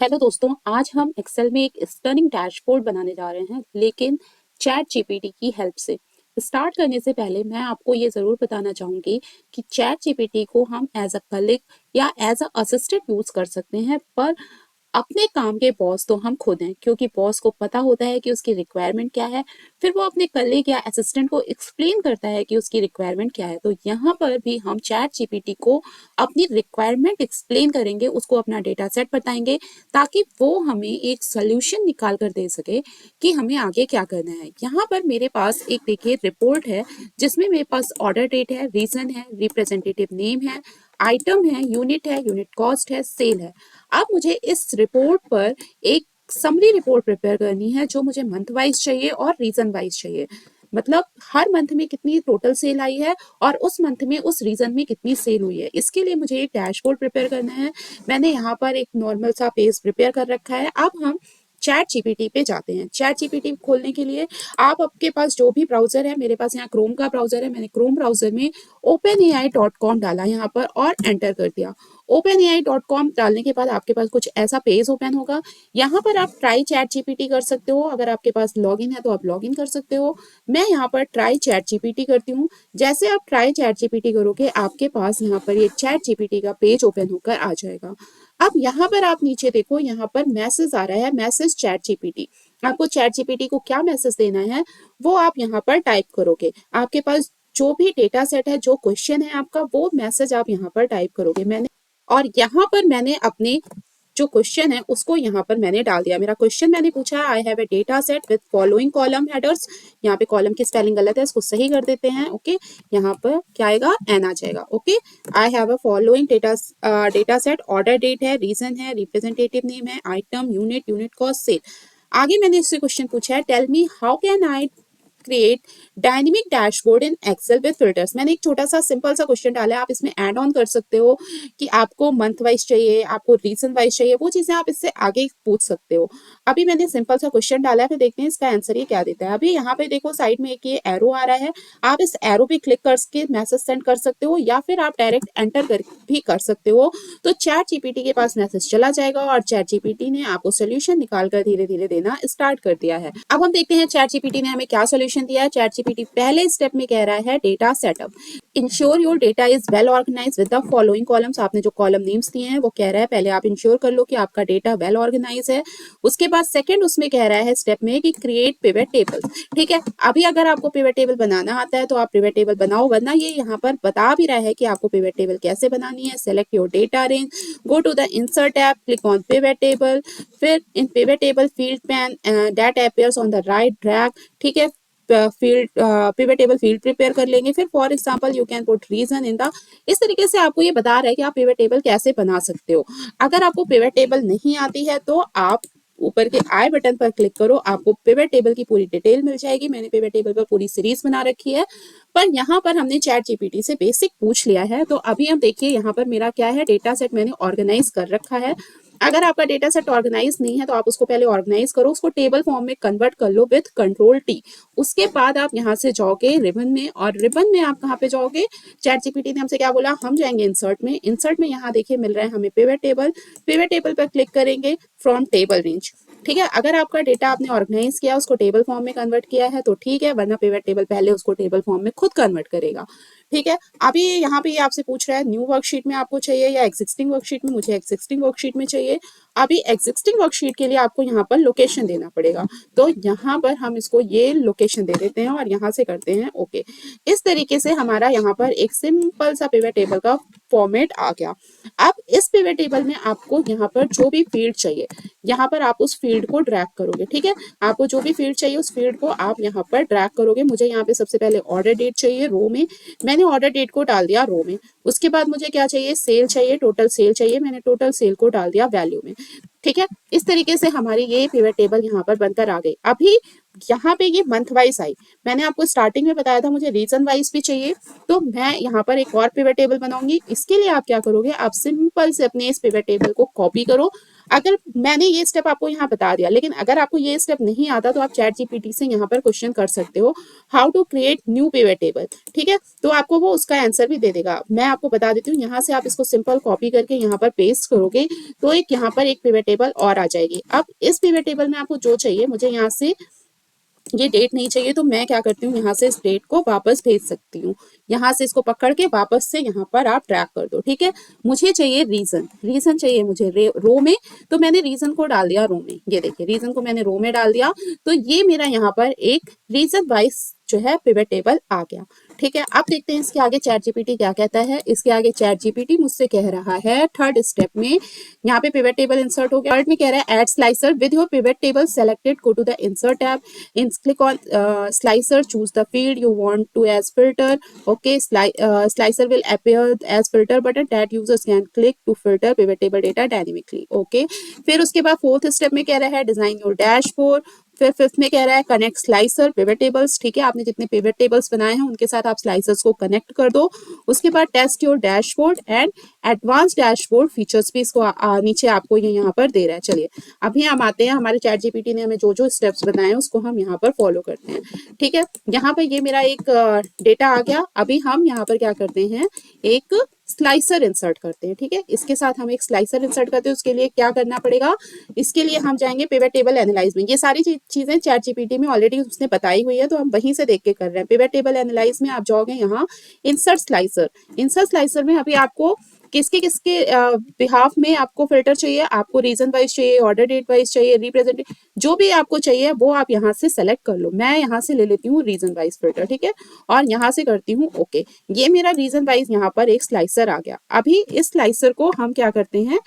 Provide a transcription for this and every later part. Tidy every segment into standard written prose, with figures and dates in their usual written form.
Hello दोस्तों, आज हम एक्सेल में एक स्टनिंग डैशबोर्ड बनाने जा रहे हैं, लेकिन चैट जीपीटी की हेल्प से। स्टार्ट करने से पहले मैं आपको ये ज़रूर बताना चाहूँगी कि चैट जीपीटी को हम एज अ कलीग या एज अ असिस्टेंट यूज़ कर सकते हैं, पर अपने काम के बॉस तो हम खुद हैं, क्योंकि बॉस को पता होता है कि उसकी रिक्वायरमेंट क्या है। फिर वो अपने कलीग या असिस्टेंट को एक्सप्लेन करता है कि उसकी रिक्वायरमेंट क्या है। तो यहाँ पर भी हम चैट जीपीटी को अपनी रिक्वायरमेंट एक्सप्लेन करेंगे, उसको अपना डेटा सेट बताएंगे, ताकि वो हमें एक सोल्यूशन निकाल कर दे सके कि हमें आगे क्या करना है। यहाँ पर मेरे पास एक देखिए रिपोर्ट है, जिसमें मेरे पास ऑर्डर डेट है, रीजन है, रिप्रेजेंटेटिव नेम है, आइटम है, यूनिट कॉस्ट है, सेल है। अब मुझे इस रिपोर्ट पर एक समरी रिपोर्ट प्रिपेयर करनी है, जो मुझे मंथ वाइज चाहिए और रीजन वाइज चाहिए। मतलब हर मंथ में कितनी टोटल सेल आई है और उस मंथ में उस रीजन में कितनी सेल हुई है। इसके लिए मुझे एक डैशबोर्ड प्रिपेयर करना है। मैंने यहाँ पर एक नॉर्मल सा पेज प्रिपेयर कर रखा है। अब हम चैट जीपीटी पे जाते हैं। चैट जीपीटी खोलने के लिए आप आपके पास जो भी ब्राउजर है, मेरे पास यहाँ क्रोम का ब्राउजर है, मैंने क्रोम ब्राउजर में openai.com डाला यहाँ पर और एंटर कर दिया। openai.com डालने के बाद आपके पास कुछ ऐसा पेज ओपन होगा। यहाँ पर आप ट्राई चैट जीपीटी कर सकते हो। अगर आपके पास लॉगिन है तो आप लॉगिन कर सकते हो। मैं यहाँ पर ट्राई चैट जीपीटी करती हूँ। जैसे आप ट्राई चैट जीपीटी करोगे, आपके पास यहाँ पर ये चैट जीपीटी का पेज ओपन होकर आ जाएगा। अब यहाँ पर आप नीचे देखो, यहाँ पर मैसेज आ रहा है, मैसेज चैट जीपीटी। आपको चैट जीपीटी को क्या मैसेज देना है वो आप यहाँ पर टाइप करोगे। आपके पास जो भी डेटा सेट है, जो क्वेश्चन है आपका, वो मैसेज आप यहाँ पर टाइप करोगे। यहाँ पर मैंने अपने जो क्वेश्चन है उसको यहाँ पर मैंने डाल दिया। मेरा क्वेश्चन मैंने पूछा है, I have a data set with following column headers. यहाँ पे कॉलम की स्पेलिंग गलत है, इसको सही कर देते हैं। ओके, यहाँ पर क्या आएगा, एन आ जाएगा। Okay, I have a following data set, order date है, रीजन है, रिप्रेजेंटेटिव नेम है, आइटम, यूनिट कॉस्ट, सेल। आगे मैंने इससे क्वेश्चन पूछा है, tell me how can I create dynamic dashboard in Excel with filters. मैंने एक छोटा सा सिंपल सा क्वेश्चन डाला है, आप इसमें ऐड ऑन कर सकते हो कि आपको मंथ वाइज चाहिए, आपको रीजन वाइज चाहिए, वो चीजें आप इससे आगे पूछ सकते हो। अभी मैंने सिंपल सा क्वेश्चन डाला है, फिर देखते हैं इसका आंसर ये क्या देता है। अभी यहाँ पे देखो साइड में एक ये एरो आ रहा है, आप इस एरो पे क्लिक करके मैसेज सेंड कर सकते हो, या फिर आप डायरेक्ट एंटर कर भी कर सकते हो। तो चैट जीपीटी के पास मैसेज चला जाएगा और चैट जीपीटी ने आपको सोल्यूशन निकाल कर धीरे धीरे देना स्टार्ट कर दिया है। अब हम देखते हैं चैट जीपीटी ने हमें क्या सोल्यूशन दिया है। चैट जीपीटी पहले स्टेप में कह रहा है data setup, ensure your data is well organised with the following columns. आपने जो कॉलम नेम्स दिए हैं वो कह रहा है पहले आप इंश्योर कर लो कि आपका डेटा वेल ऑर्गेनाइज है। उसके बाद सेकंड उसमें कह रहा है स्टेप में कि क्रिएट पिवट टेबल। ठीक है, अभी अगर आपको पिवट टेबल बनाना आता है तो आप पिवट टेबल बनाओ, वरना ये यहाँ पर बता भी रहा है कि आपको पिवट टेबल कैसे बनानी है। Select your data range, go to the insert tab, click on pivot table, फिर in pivot table field pane that appears on the right drag. ठीक है, field pivot table field prepare कर लेंगे। फिर for example you can put region in the. इस तरीके से आपको ये बता रहा है कि आप पिवट टेबल कैसे बना सकते हो। अगर आपको पिवट टेबल नहीं आती है तो आप ऊपर के आई बटन पर क्लिक करो, आपको पिवट टेबल की पूरी डिटेल मिल जाएगी। मैंने पिवट टेबल पर पूरी सीरीज बना रखी है, पर यहाँ पर हमने चैट जीपीटी से बेसिक पूछ लिया है। तो अभी हम देखिए यहाँ पर मेरा क्या है, डेटा सेट मैंने ऑर्गेनाइज कर रखा है। अगर आपका डेटा सेट ऑर्गेनाइज नहीं है तो आप उसको पहले ऑर्गेनाइज करो, उसको टेबल फॉर्म में कन्वर्ट कर लो विद कंट्रोल टी। उसके बाद आप यहाँ से जाओगे रिबन में, और रिबन में आप कहाँ पे जाओगे, चैट जीपीटी ने हमसे क्या बोला, हम जाएंगे इंसर्ट में। इंसर्ट में यहाँ देखिए मिल रहा है हमें पिवट टेबल। पिवट टेबल पर क्लिक करेंगे, फ्रॉम टेबल रेंज। ठीक है, अगर आपका डेटा आपने ऑर्गेनाइज किया, उसको टेबल फॉर्म में कन्वर्ट किया है तो ठीक है, वरना पिवट टेबल पहले उसको टेबल फॉर्म में खुद कन्वर्ट करेगा। ठीक है, अभी यहाँ पे ये आपसे पूछ रहा है न्यू वर्कशीट में आपको चाहिए या एग्जिस्टिंग वर्कशीट में। मुझे एग्जिस्टिंग वर्कशीट में चाहिए। अभी एग्जिस्टिंग वर्कशीट के लिए आपको यहाँ पर लोकेशन देना पड़ेगा, तो यहाँ पर हम इसको ये लोकेशन दे देते हैं और यहाँ से करते हैं ओके। इस तरीके से हमारा यहाँ पर एक सिंपल सा पिवट टेबल का फॉर्मेट आ गया। अब इस पिवट टेबल में आपको यहाँ पर जो भी फील्ड चाहिए, यहाँ पर आप उस फील्ड को ड्रैग करोगे। ठीक है, आपको जो भी फील्ड चाहिए उस फील्ड को आप यहाँ पर ड्रैग करोगे। मुझे यहाँ पे सबसे पहले ऑर्डर डेट चाहिए रो में, मैंने ऑर्डर डेट को डाल दिया रो में। उसके बाद मुझे क्या चाहिए, सेल चाहिए, टोटल सेल चाहिए, मैंने टोटल सेल को डाल दिया वैल्यू में। ठीक है, इस तरीके से हमारी ये पिवट टेबल यहाँ पर बनकर आ गई। अभी यहाँ पे ये मंथ वाइज आई, मैंने आपको स्टार्टिंग में बताया था मुझे रीजन वाइज भी चाहिए, तो मैं यहाँ पर एक और पिवट टेबल बनाऊंगी। इसके लिए आप क्या करोगे, आप सिंपल से अपने इस पिवट टेबल को कॉपी करो, अगर मैंने ये स्टेप आपको यहाँ बता दिया, लेकिन अगर आपको ये स्टेप नहीं आता तो आप चैट जीपीटी से यहाँ पर क्वेश्चन कर सकते हो, how to create new pivot table, ठीक है, तो आपको वो उसका आंसर भी दे देगा। मैं आपको बता देती हूँ, यहाँ से आप इसको सिंपल कॉपी करके यहाँ पर पेस्ट करोगे तो एक यहाँ पर एक पिवट टेबल और आ जाएगी। अब इस पिवट टेबल में आपको जो चाहिए, मुझे यहाँ से ये डेट नहीं चाहिए तो मैं क्या करती हूँ, यहाँ से इस डेट को वापस भेज सकती हूँ, यहाँ से इसको पकड़ के वापस से यहाँ पर आप ट्रैक कर दो, ठीक है। मुझे चाहिए रीजन, रीजन चाहिए मुझे रो में, तो मैंने रीजन को डाल दिया रो में, ये देखिए रीजन को मैंने रो में डाल दिया, तो ये मेरा यहाँ पर एक रीजन वाइज जो है पिवट टेबल आ गया, ठीक है। अब देखते हैं इसके आगे चैट जीपीटी क्या कहता है। इसके आगे चैट जीपीटी मुझसे कह रहा है थर्ड स्टेप में, यहाँ पे पिवट टेबल इंसर्ट हो गया, थर्ड में कह रहा है add slicer with your pivot table selected, go to the insert tab, click on slicer, choose the field you want to as filter, okay, slicer will appear as filter button that users can click to filter pivot table data dynamically, okay। फिर उसके बाद fourth step में कह रहा है design your dashboard, फिर fifth में कह रहा है कनेक्ट स्लाइसर पिवट टेबल्स, ठीक है, आपने जितने पिवट टेबल्स बनाए हैं उनके साथ आप स्लाइसर्स को कनेक्ट कर दो। उसके बाद test your dashboard and advance dashboard features भी इसको नीचे आपको ये यहाँ पर दे रहा है। चलिए अभी हम आते हैं, हमारे चैट जीपीटी ने हमें जो जो स्टेप्स बताए हैं उसको हम यहाँ पर फॉलो करते हैं, ठीक है। यहाँ पर ये मेरा एक डेटा आ गया, अभी हम यहाँ पर क्या करते हैं, एक स्लाइसर इंसर्ट करते हैं, ठीक है। इसके साथ हम एक स्लाइसर इंसर्ट करते हैं, उसके लिए क्या करना पड़ेगा, इसके लिए हम जाएंगे पिवट टेबल एनालाइज में। ये सारी चीजें चैट जीपीटी में ऑलरेडी उसने बताई हुई है, तो हम वहीं से देख के कर रहे हैं। पिवट टेबल एनालाइज में आप जाओगे यहाँ इंसर्ट स्लाइसर, इंसर्ट स्लाइसर में अभी आपको किसके किसके बिहाफ में आपको फिल्टर चाहिए, आपको रीजन वाइज चाहिए, ऑर्डर डेट वाइज चाहिए, रिप्रेजेंट, जो भी आपको चाहिए वो आप यहाँ से सेलेक्ट कर लो। मैं यहाँ से ले लेती हूँ रीजन वाइज फिल्टर, ठीक है, और यहाँ से करती हूँ ओके। ये मेरा रीजन वाइज यहाँ पर एक स्लाइसर आ गया। अभी इस स्लाइसर को हम क्या करते हैं,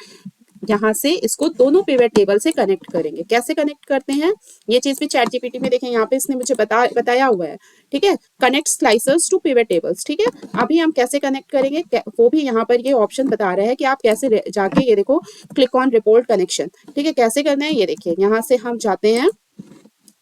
यहाँ से इसको दोनों पिवट टेबल से कनेक्ट करेंगे। कैसे कनेक्ट करते हैं, ये चीज भी चैट जीपीटी में देखें, यहाँ पे इसने मुझे बताया हुआ है, ठीक है, connect slicers to pivot tables, ठीक है। अभी हम कैसे कनेक्ट करेंगे वो भी यहाँ पर ये ऑप्शन बता रहा है कि आप कैसे जाके, ये देखो क्लिक ऑन रिपोर्ट कनेक्शन, ठीक है, कैसे करना है ये देखिए। यहाँ से हम जाते हैं,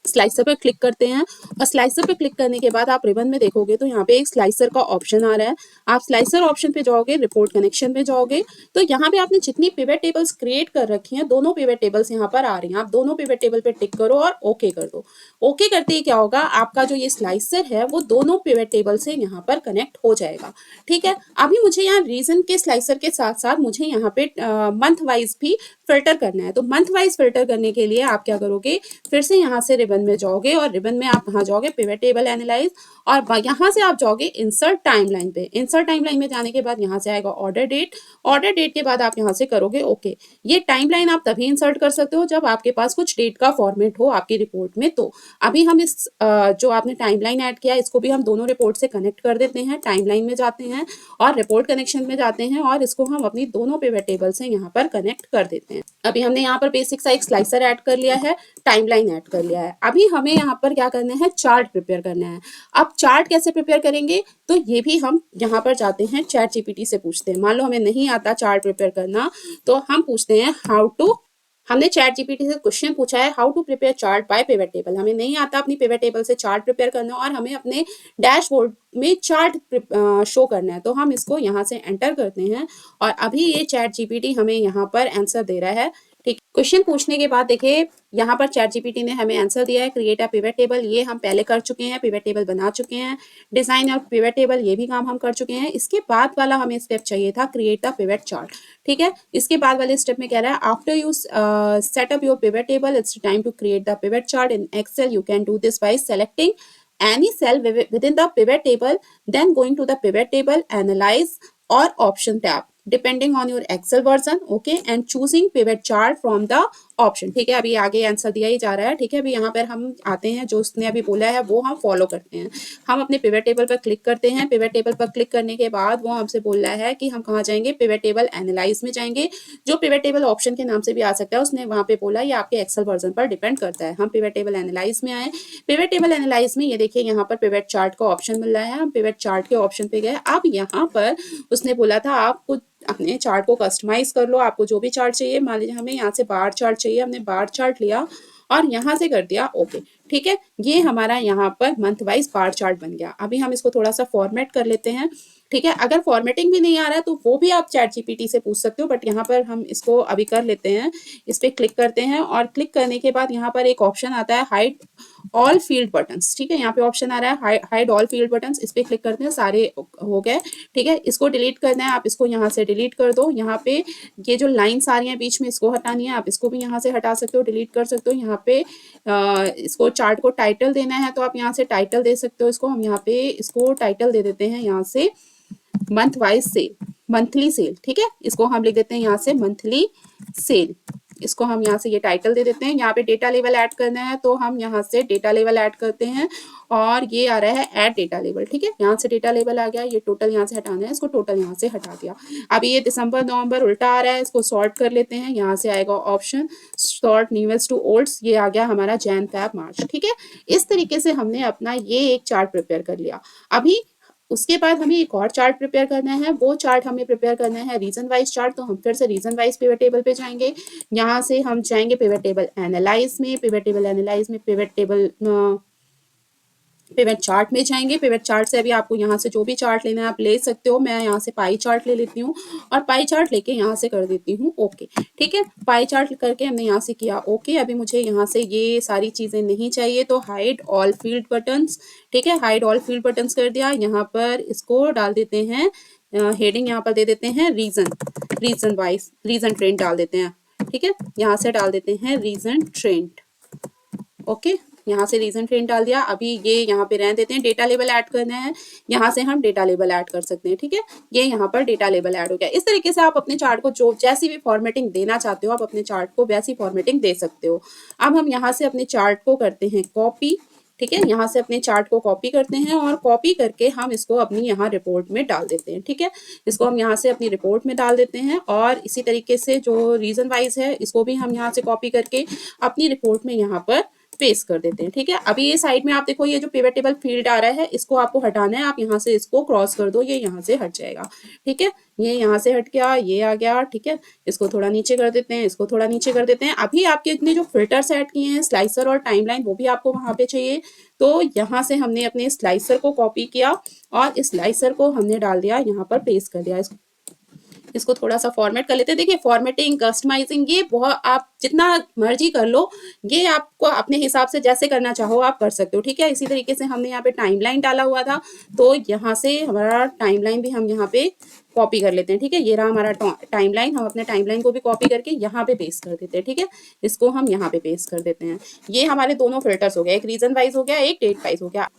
स्लाइसर पर क्लिक करते हैं, और स्लाइसर पे क्लिक करने के बाद आप रिबन में देखोगे तो यहाँ पे एक स्लाइसर का ऑप्शन आ रहा है। आप स्लाइसर ऑप्शन पे जाओगे, रिपोर्ट कनेक्शन पे जाओगे, तो यहाँ पे आपने जितनी पिवट टेबल्स क्रिएट कर रखी हैं, दोनों पिवट टेबल्स यहाँ पर आ रही हैं। आप दोनों पिवट टेबल पे टिक करो और ओके कर दो। ओके करते ही क्या होगा, आपका जो ये स्लाइसर है वो दोनों पिवट टेबल से यहाँ पर कनेक्ट हो जाएगा, ठीक है। अभी मुझे यहाँ रीजन के स्लाइसर के साथ साथ मुझे यहाँ पे मंथ वाइज भी फिल्टर करना है। तो मंथ वाइज फिल्टर करने के लिए आप क्या करोगे, फिर से यहाँ से रिबन में जाओगे, और रिबन में आप कहाँ जाओगे, पिवट टेबल एनालाइज, और यहाँ से आप जाओगे इंसर्ट टाइमलाइन पे। इंसर्ट टाइमलाइन में जाने के बाद यहाँ से आएगा ऑर्डर डेट, ऑर्डर डेट के बाद आप यहाँ से करोगे ओके। ये टाइमलाइन आप तभी इंसर्ट कर सकते हो जब आपके पास कुछ डेट का फॉर्मेट हो आपकी रिपोर्ट में। तो अभी हम इस जो आपने टाइमलाइन ऐड किया इसको भी हम दोनों रिपोर्ट से कनेक्ट कर देते हैं। टाइमलाइन में जाते हैं और रिपोर्ट कनेक्शन में जाते हैं, और इसको हम अपनी दोनों पिवट टेबल से यहाँ पर कनेक्ट कर देते हैं। अभी हमने यहाँ पर बेसिक सा एक स्लाइसर ऐड कर लिया है, टाइमलाइन ऐड कर लिया है। अभी हमें यहाँ पर क्या करना है, चार्ट प्रिपेयर करना है। अब चार्ट कैसे प्रिपेयर करेंगे, तो ये भी हम यहाँ पर जाते हैं चैट जीपीटी से पूछते हैं। मान लो हमें नहीं आता चार्ट प्रिपेयर करना, तो हम पूछते हैं हाउ टू, हमने चैट जीपीटी से क्वेश्चन पूछा है how to prepare chart by pivot table. हमें नहीं आता अपनी पिवट टेबल से चार्ट प्रिपेयर करना, और हमें अपने डैशबोर्ड में चार्ट शो करना है। तो हम इसको यहाँ से एंटर करते हैं, और अभी ये चैट जीपीटी हमें यहाँ पर आंसर दे रहा है, ठीक। क्वेश्चन पूछने के बाद देखिए यहाँ पर चैट जीपीटी ने हमें आंसर दिया है क्रिएट अ पिवट टेबल, ये हम पहले कर चुके हैं, पिवट टेबल बना चुके हैं। डिजाइन और पिवट टेबल, ये भी काम हम कर चुके हैं। इसके बाद वाला हमें स्टेप चाहिए था क्रिएट द पिवट चार्ट, ठीक है। इसके बाद वाले स्टेप में कह रहा है after you set up your pivot table it's time to create the pivot chart in Excel. You can do this by selecting any cell within the pivot table, then going to the pivot table analyze or option tab depending on your excel version, okay, and choosing pivot chart from the option, ठीक है। अभी आगे answer दिया ही जा रहा है, ठीक है। अभी यहाँ पर हम आते हैं, जो उसने अभी बोला है वो हम फॉलो करते हैं। हम अपने पिवट टेबल पर क्लिक करते हैं। पिवट टेबल पर क्लिक करने के बाद वो हमसे बोल रहा है कि हम कहाँ जाएंगे, पिवट टेबल एनालाइज में जाएंगे, जो पिवट टेबल ऑप्शन के नाम से भी आ सकता है। उसने वहाँ पे बोला ये आपके एक्सेल वर्जन पर डिपेंड करता है। हम पिवट टेबल एनालाइज में आए। पिवट टेबल एनालाइज में ये देखिए यहाँ पर पिवट चार्ट का ऑप्शन मिल रहा है। हम पिवट चार्ट के ऑप्शन पे गए। अब यहाँ पर उसने बोला था आपको अपने चार्ट को कस्टमाइज कर लो, आपको जो भी चार्ट चाहिए। मान लीजिए हमें यहाँ से बार चार्ट चाहिए, हमने बार चार्ट लिया और यहाँ से कर दिया ओके, ठीक है। ये हमारा यहाँ per month wise bar chart बन गया। अभी हम इसको थोड़ा सा फॉर्मेट कर लेते हैं, ठीक है। अगर फॉर्मेटिंग भी नहीं आ रहा है तो वो भी आप चैट जीपीटी से पूछ सकते हो, बट यहाँ पर हम इसको अभी कर लेते हैं। इस पर क्लिक करते हैं और क्लिक करने के बाद यहाँ पर एक ऑप्शन आता है हाइड ऑल फील्ड बटन्स। ठीक है, यहाँ पे ऑप्शन आ रहा है हाइड ऑल फील्ड बटन्स, इस पे क्लिक करते हैं, सारे हो गए। ठीक है, इसको डिलीट करना है, आप इसको यहाँ से डिलीट कर दो। यहाँ पे ये जो लाइन्स आ रही हैं बीच में, इसको हटानी है, आप इसको भी यहाँ से हटा सकते हो, डिलीट कर सकते हो। यहाँ पे इसको चार्ट को टाइटल देना है तो आप यहाँ से टाइटल दे सकते हो। इसको हम यहाँ पे इसको टाइटल दे देते हैं यहाँ से month wise sale, monthly sale. ठीक है, इसको हम लिख देते हैं यहाँ से मंथली सेल। इसको हम यहाँ से ये टाइटल दे देते हैं। यहाँ पे डेटा लेवल ऐड करना है तो हम यहाँ से डेटा लेवल ऐड करते हैं और ये आ रहा है ऐड डेटा लेवल। ठीक है, यहाँ से डेटा लेवल आ गया, ये टोटल यहाँ से हटाना है, इसको टोटल यहाँ से हटा दिया। अभी ये दिसंबर नवंबर उल्टा आ रहा है, इसको सॉर्ट कर लेते हैं। यहाँ से आएगा option sort newest to oldest, ये आ गया हमारा जैन फैब मार्च। ठीक है, इस तरीके से हमने अपना ये एक चार्ट प्रिपेयर कर लिया। अभी उसके बाद हमें एक और चार्ट प्रिपेयर करना है, वो चार्ट हमें प्रिपेयर करना है रीजन वाइज चार्ट। तो हम फिर से रीजन वाइज पिवट टेबल पे जाएंगे। यहाँ से हम जाएंगे पिवट टेबल एनालाइज में, पिवट टेबल एनालाइज में पिवट चार्ट में जाएंगे। पिवट चार्ट से अभी आपको यहाँ से जो भी चार्ट लेना है आप ले सकते हो। मैं यहाँ से पाई चार्ट ले लेती हूँ और पाई चार्ट लेके यहाँ से कर देती हूँ ओके। ठीक है, पाई चार्ट करके हमने यहाँ से किया ओके। अभी मुझे यहाँ से ये सारी चीज़ें नहीं चाहिए तो हाइड ऑल फील्ड बटन्स। ठीक है, हाइड ऑल फील्ड बटन्स कर दिया। यहाँ पर इसको डाल देते हैं हेडिंग, यहाँ पर दे देते हैं रीजन वाइज, रीजन ट्रेंड डाल देते हैं। ठीक है, यहाँ से डाल देते हैं रीजन ट्रेंड ओके। यहाँ से रीजन ट्रेंड डाल दिया। अभी ये यहाँ पे रहने देते हैं, डेटा लेवल ऐड करना है, यहाँ से हम डेटा लेवल ऐड कर सकते हैं। ठीक है, ये यहाँ पर डेटा लेवल ऐड हो गया। इस तरीके से आप अपने चार्ट को जो जैसी भी फॉर्मेटिंग देना चाहते हो आप अपने चार्ट को वैसी फॉर्मेटिंग दे सकते हो। अब हम यहाँ से अपने चार्ट को करते हैं कॉपी। ठीक है, यहाँ से अपने चार्ट को कॉपी करते हैं और कॉपी करके हम इसको अपनी यहाँ रिपोर्ट में डाल देते हैं। ठीक है, इसको हम यहाँ से अपनी रिपोर्ट में डाल देते हैं और इसी तरीके से जो रीजन वाइज है इसको भी हम यहाँ से कॉपी करके अपनी रिपोर्ट में यहाँ पर पेस्ट कर देते हैं। ठीक है, अभी ये साइड में आप देखो ये जो पिवट टेबल फील्ड आ रहा है इसको आपको हटाना है। आप यहाँ से इसको क्रॉस कर दो, ये यहाँ से हट जाएगा। ठीक है, ये यहाँ से हट गया, ये आ गया। ठीक है, इसको थोड़ा नीचे कर देते हैं, इसको थोड़ा नीचे कर देते हैं। अभी आपके इतने जो फिल्टर सेट किए हैं स्लाइसर और टाइमलाइन वो भी आपको वहां पे चाहिए। तो यहाँ से हमने अपने स्लाइसर को कॉपी किया और इस स्लाइसर को हमने डाल दिया यहाँ पर, पेस्ट कर दिया। इसको थोड़ा सा फॉर्मेट कर लेते हैं। देखिए फॉर्मेटिंग कस्टमाइजिंग ये बहुत आप जितना मर्जी कर लो, ये आपको अपने हिसाब से जैसे करना चाहो आप कर सकते हो। ठीक है, इसी तरीके से हमने यहाँ पे टाइमलाइन डाला हुआ था तो यहाँ से हमारा टाइमलाइन भी हम यहाँ पे कॉपी कर लेते हैं। ठीक है, ये रहा हमारा टाइमलाइन, हम अपने टाइमलाइन को भी कॉपी करके यहाँ पे पेस्ट कर देते हैं। ठीक है, इसको हम यहाँ पे पेस्ट कर देते हैं। ये हमारे दोनों फिल्टर्स हो गए, एक रीजन वाइज हो गया, एक डेट वाइज हो गया।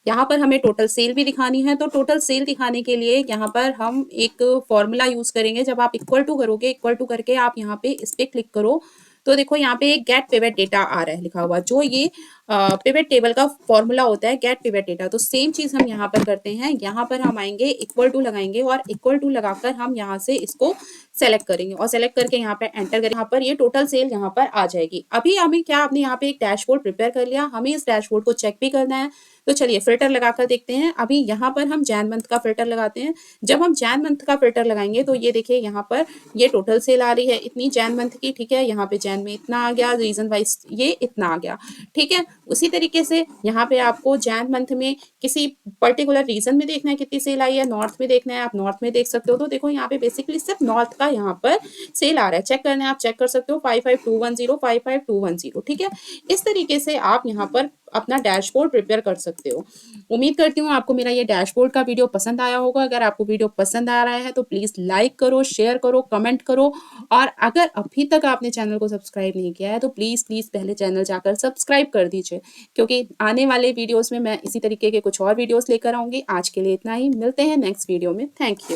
यहाँ पर हमें टोटल सेल भी दिखानी है तो टोटल सेल दिखाने के लिए यहाँ पर हम एक फॉर्मूला यूज करेंगे। जब आप इक्वल टू करोगे, इक्वल टू करके आप यहाँ पे इस पे क्लिक करो तो देखो यहाँ पे गेट पिवट डेटा आ रहा है लिखा हुआ, जो ये पिवट टेबल का फॉर्मूला होता है गेट पिवट डेटा। तो सेम चीज हम यहाँ पर करते हैं, यहाँ पर हम आएंगे इक्वल टू लगाएंगे और इक्वल टू लगाकर हम यहाँ से इसको सेलेक्ट करेंगे और सेलेक्ट करके यहाँ पे एंटर करेंगे। यहाँ पर ये टोटल सेल यहाँ पर आ जाएगी। अभी हमें क्या, आपने यहाँ पे एक डैशबोर्ड प्रिपेयर कर लिया, हमें इस डैशबोर्ड को चेक भी करना है। तो चलिए फिल्टर लगाकर देखते हैं। अभी यहाँ पर हम जैन मंथ का फिल्टर लगाते हैं। जब हम जैन मंथ का फिल्टर लगाएंगे तो ये देखिए यहाँ पर ये टोटल सेल आ रही है इतनी जैन मंथ की। ठीक है, यहाँ पे जैन में इतना आ गया, रीजन वाइज ये इतना आ गया। ठीक है, उसी तरीके से यहाँ पे आपको जैन मंथ में किसी पर्टिकुलर रीजन में देखना है कितनी सेल आई है, नॉर्थ में देखना है आप नॉर्थ में देख सकते हो। तो देखो यहाँ पे बेसिकली सिर्फ नॉर्थ का यहाँ पर सेल आ रहा है, चेक करना है आप चेक कर सकते हो 55210 55210। ठीक है, इस तरीके से आप यहाँ पर अपना डैशबोर्ड प्रिपेयर कर सकते हो। उम्मीद करती हूँ आपको मेरा ये डैशबोर्ड का वीडियो पसंद आया होगा। अगर आपको वीडियो पसंद आ रहा है तो प्लीज लाइक करो, शेयर करो, कमेंट करो और अगर अभी तक आपने चैनल को सब्सक्राइब नहीं किया है तो प्लीज पहले चैनल जाकर सब्सक्राइब कर दीजिए, क्योंकि आने वाले वीडियोस में मैं इसी तरीके के कुछ और वीडियोस लेकर आऊंगी। आज के लिए इतना ही, मिलते हैं नेक्स्ट वीडियो में। Thank you.